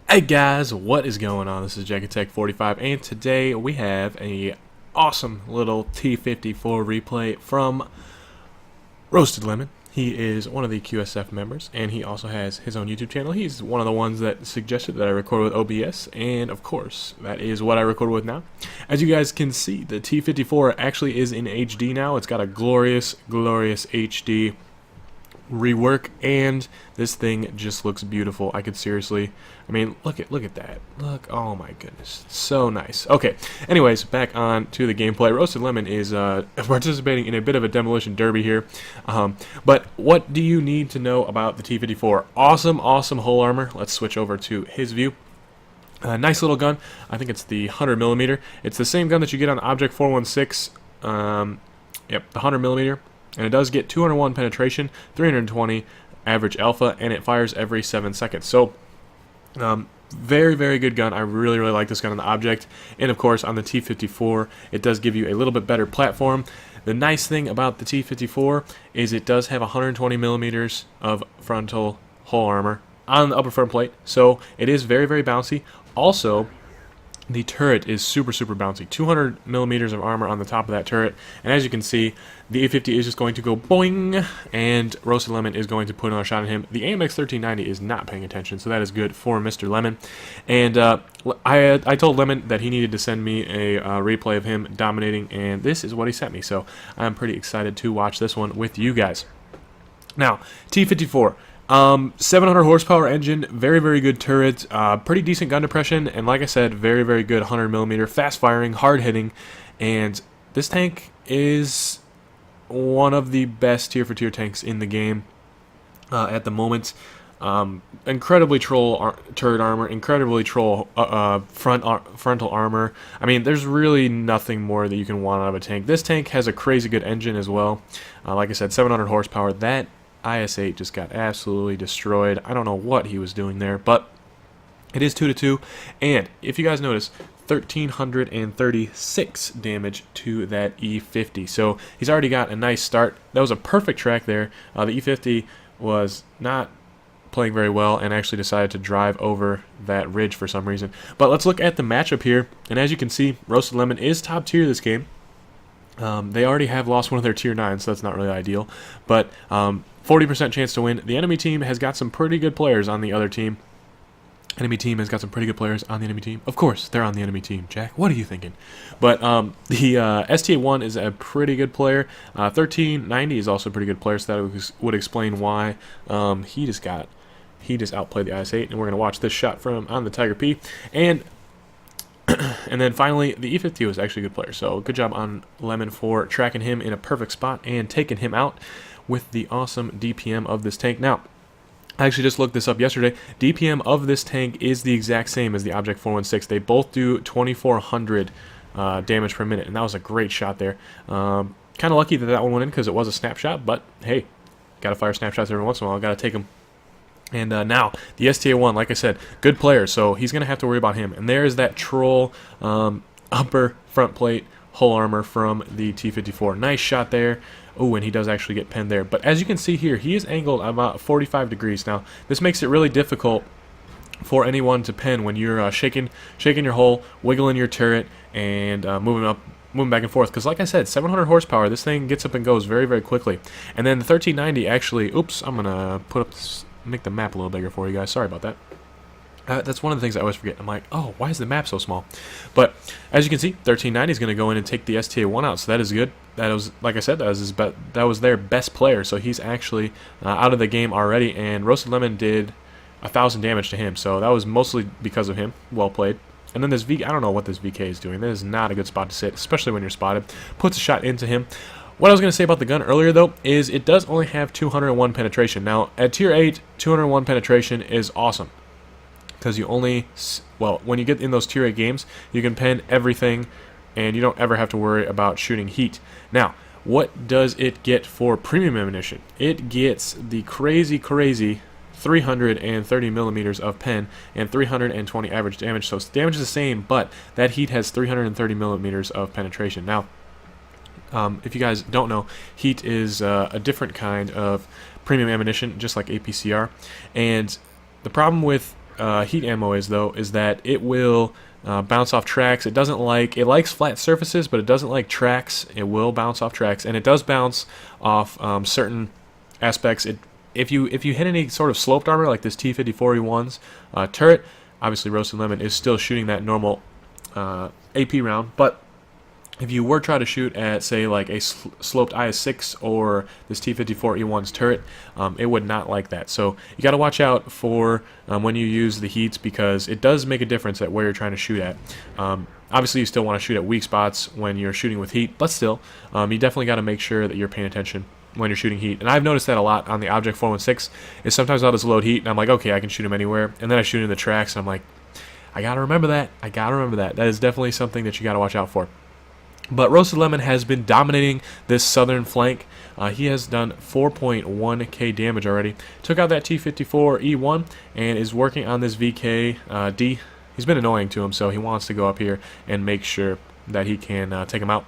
Hey guys, what is going on? This is T54, and today we have a awesome little T54 replay from Roasted Lemon. He is one of the QSF members, and he also has his own YouTube channel. He's one of the ones that suggested that I record with OBS, and of course, that is what I record with now. As you guys can see, the T54 actually is in HD now. It's got a glorious, glorious HD rework, and this thing just looks beautiful. I could seriously, I mean, look at that. Look, oh my goodness, so nice. Okay, anyways, back on to the gameplay. Roasted Lemon is participating in a bit of a demolition derby here, but what do you need to know about the T54? Awesome hull armor. Let's switch over to his view. Nice little gun. I think it's the 100mm. It's the same gun that you get on Object 416. Yep, the 100mm. And it does get 201 penetration, 320 average alpha, and it fires every 7 seconds. So, very, very good gun. I really, really like this gun on the Object. And of course, on the T54, it does give you a little bit better platform. The nice thing about the T54 is it does have 120mm of frontal hull armor on the upper front plate. So, it is very, very bouncy. Also, the turret is super bouncy. 200mm of armor on the top of that turret, and as you can see, the A50 is just going to go boing, and Roasted Lemon is going to put another shot at him. The AMX 1390 is not paying attention, so that is good for Mr. Lemon. And I told Lemon that he needed to send me a replay of him dominating, and this is what he sent me. So I'm pretty excited to watch this one with you guys. Now, T54. 700 horsepower engine, very, very good turret, pretty decent gun depression, and like I said, very, very good 100mm, fast firing, hard hitting, and this tank is one of the best tier for tier tanks in the game at the moment. Incredibly troll turret armor, incredibly troll frontal armor. I mean, there's really nothing more that you can want out of a tank. This tank has a crazy good engine as well. Like I said, 700 horsepower. That IS-8 just got absolutely destroyed. I don't know what he was doing there, but it is 2-2, and if you guys notice, 1,336 damage to that E50. So he's already got a nice start. That was a perfect track there. The E50 was not playing very well and actually decided to drive over that ridge for some reason. But let's look at the matchup here, and as you can see, Roasted Lemon is top tier this game. They already have lost one of their tier 9, so that's not really ideal, but 40% chance to win. The enemy team has got some pretty good players on the other team. Enemy team has got some pretty good players on the enemy team. Of course, they're on the enemy team, Jack. What are you thinking? But the STA1 is a pretty good player. 1390 is also a pretty good player, so that would explain why he just outplayed the IS-8. And we're going to watch this shot from on the Tiger P. And then finally, the E50 was actually a good player. So good job on Lemon for tracking him in a perfect spot and taking him out with the awesome DPM of this tank. Now, I actually just looked this up yesterday. DPM of this tank is the exact same as the Object 416. They both do 2,400 damage per minute, and that was a great shot there. Kind of lucky that that one went in because it was a snapshot, but hey, gotta fire snapshots every once in a while. Gotta take them. And now, the STA1, like I said, good player, so he's going to have to worry about him. And there is that troll upper front plate hull armor from the T54. Nice shot there. Oh, and he does actually get pinned there. But as you can see here, he is angled about 45 degrees. Now, this makes it really difficult for anyone to pin when you're shaking your hull, wiggling your turret, and moving back and forth. Because like I said, 700 horsepower, this thing gets up and goes very, very quickly. And then the 1390 actually, oops, I'm going to make the map a little bigger for you guys. Sorry about that. That's one of the things I always forget. I'm like, oh, why is the map so small? But as you can see, 1390 is going to go in and take the STA1 out, so that is good. That was, like I said, that was their best player, so he's actually out of the game already. And Roasted Lemon did 1,000 damage to him, so that was mostly because of him. Well played. And then this I don't know what this VK is doing. That is not a good spot to sit, especially when you're spotted. Puts a shot into him. What I was going to say about the gun earlier, though, is it does only have 201 penetration. Now, at Tier 8, 201 penetration is awesome. Because you only, well, when you get in those Tier 8 games, you can pen everything, and you don't ever have to worry about shooting heat. Now, what does it get for premium ammunition? It gets the crazy 330mm of pen and 320 average damage. So damage is the same, but that heat has 330mm of penetration. Now, if you guys don't know, heat is a different kind of premium ammunition, just like APCR. And the problem with heat ammo is, though, is that it will bounce off tracks. It likes flat surfaces, but it doesn't like tracks. It will bounce off tracks, and it does bounce off certain aspects. If you hit any sort of sloped armor like this T54 E1's turret, obviously Roasted Lemon is still shooting that normal AP round, but if you were trying to shoot at, say, like a sloped IS-6 or this T54 E1's turret, it would not like that. So you got to watch out for when you use the heats, because it does make a difference at where you're trying to shoot at. Obviously, you still want to shoot at weak spots when you're shooting with heat, but still, you definitely got to make sure that you're paying attention when you're shooting heat. And I've noticed that a lot on the Object 416, is sometimes I'll just load heat, and I'm like, okay, I can shoot him anywhere, and then I shoot in the tracks, and I'm like, I got to remember that. I got to remember that. That is definitely something that you got to watch out for. But Roasted Lemon has been dominating this southern flank. He has done 4.1k damage already. Took out that T54 E1 and is working on this VK D. He's been annoying to him, so he wants to go up here and make sure that he can take him out.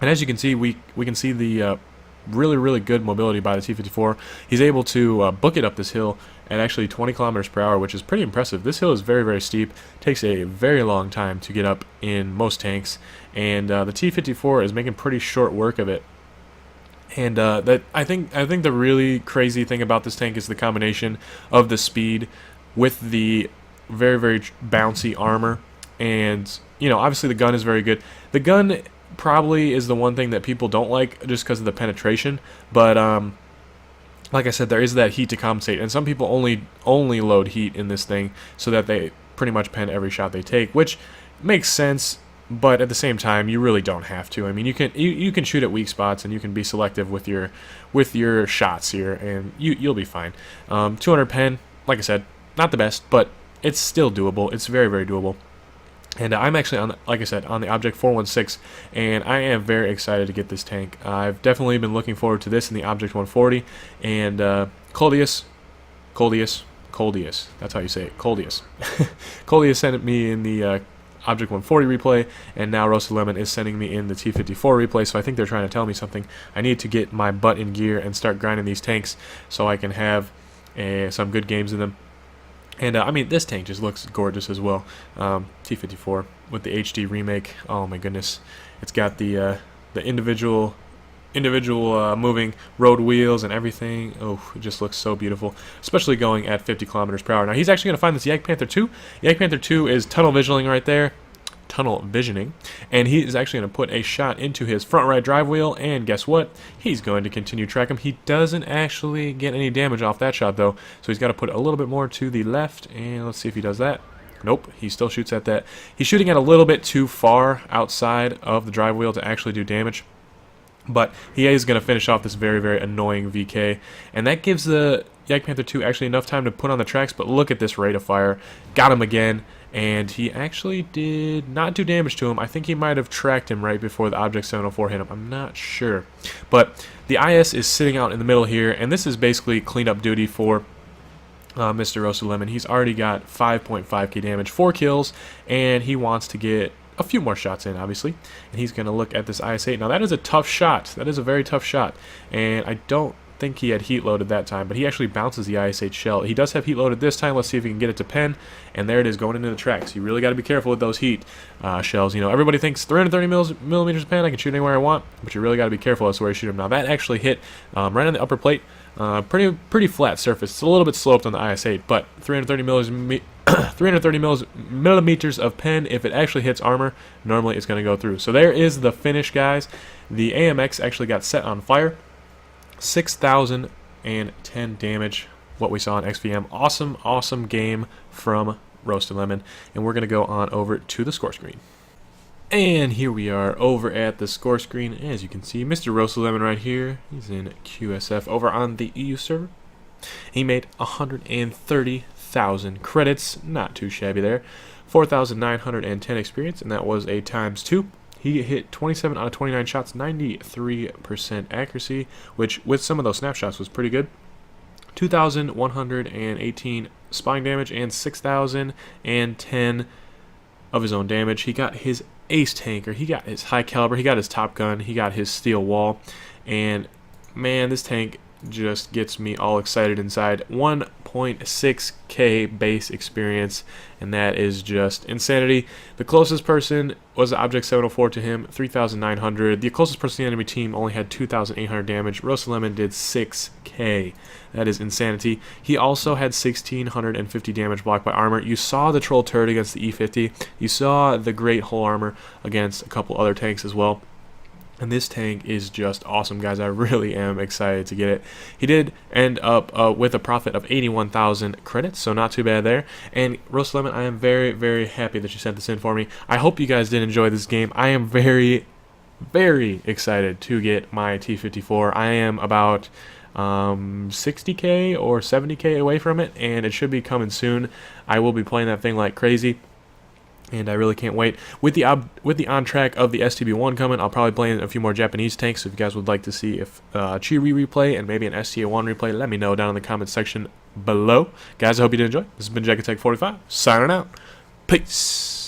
And as you can see, we can see the really good mobility by the T54. He's able to book it up this hill at actually 20 kilometers per hour, which is pretty impressive. This hill is very steep. Takes a very long time to get up in most tanks, and the T54 is making pretty short work of it. And I think the really crazy thing about this tank is the combination of the speed with the very bouncy armor. And obviously the gun is very good. The gun probably is the one thing that people don't like just because of the penetration, but like I said, there is that heat to compensate, and some people only load heat in this thing so that they pretty much pen every shot they take, which makes sense, but at the same time you really don't have to. I mean, you can shoot at weak spots, and you can be selective with your shots here, and you'll be fine. 200 pen, like I said, not the best, but it's still doable. It's very doable. And I'm actually, like I said, on the Object 416, and I am very excited to get this tank. I've definitely been looking forward to this in the Object 140, and Coldius, that's how you say it, Coldius. Coldius sent me in the Object 140 replay, and now Roasted Lemon is sending me in the T54 replay, so I think they're trying to tell me something. I need to get my butt in gear and start grinding these tanks so I can have some good games in them. And I mean, this tank just looks gorgeous as well. T54 with the HD remake. Oh my goodness, it's got the individual moving road wheels and everything. Oh, it just looks so beautiful, especially going at 50 kilometers per hour. Now he's actually going to find this Yak Panther 2. Yak Panther 2 is tunnel visioning right there. Tunnel visioning, and he is actually going to put a shot into his front right drive wheel, and guess what? He's going to continue track him. He doesn't actually get any damage off that shot though, so he's got to put a little bit more to the left, and let's see if he does that. Nope, he still shoots at that. He's shooting at a little bit too far outside of the drive wheel to actually do damage, but he is going to finish off this very annoying VK, and that gives the Yak Panther 2 actually enough time to put on the tracks. But look at this rate of fire. Got him again, and he actually did not do damage to him. I think he might have tracked him right before the Object 704 hit him. I'm not sure. But the IS is sitting out in the middle here, and this is basically cleanup duty for Mr. Roasted Lemon. He's already got 5.5k damage, 4 kills, and he wants to get a few more shots in, obviously. And he's going to look at this IS-8. Now, that is a tough shot. That is a very tough shot, and I don't think he had heat loaded that time, but he actually bounces the IS-8 shell. He does have heat loaded this time. Let's see if he can get it to pen, and there it is, going into the tracks. You really got to be careful with those heat shells. Everybody thinks 330 millimeters of pen, I can shoot anywhere I want, but you really got to be careful as to where you shoot him. Now that actually hit right on the upper plate, pretty flat surface. It's a little bit sloped on the IS-8, but 330 millimeters of pen, if it actually hits armor, normally it's going to go through. So there is the finish, guys. The AMX actually got set on fire. 6,010 damage, what we saw in XVM. Awesome game from Roasted Lemon. And we're going to go on over to the score screen. And here we are over at the score screen. As you can see, Mr. Roasted Lemon right here. He's in QSF over on the EU server. He made 130,000 credits. Not too shabby there. 4,910 experience, and that was a ×2. He hit 27 out of 29 shots, 93% accuracy, which with some of those snapshots was pretty good. 2,118 spine damage and 6,010 of his own damage. He got his ace tanker, he got his high caliber, he got his top gun, he got his steel wall, and man, this tank just gets me all excited inside. 1.5 3.6k base experience, and that is just insanity. The closest person was the Object 704 to him, 3,900. The closest person in the enemy team only had 2,800 damage. RoastedLemon did 6k. That is insanity. He also had 1,650 damage blocked by armor. You saw the Troll Turret against the E50. You saw the Great Hull Armor against a couple other tanks as well. And this tank is just awesome, guys. I really am excited to get it. He did end up with a profit of 81,000 credits, so not too bad there. And RoastedLemon, I am very, very happy that you sent this in for me. I hope you guys did enjoy this game. I am very, very excited to get my T54. I am about 60k or 70k away from it, and it should be coming soon. I will be playing that thing like crazy, and I really can't wait. With the on track of the STB1 coming, I'll probably play in a few more Japanese tanks. So if you guys would like to see if Chiri replay and maybe an STA1 replay, let me know down in the comment section below. Guys, I hope you did enjoy. This has been T54, signing out. Peace.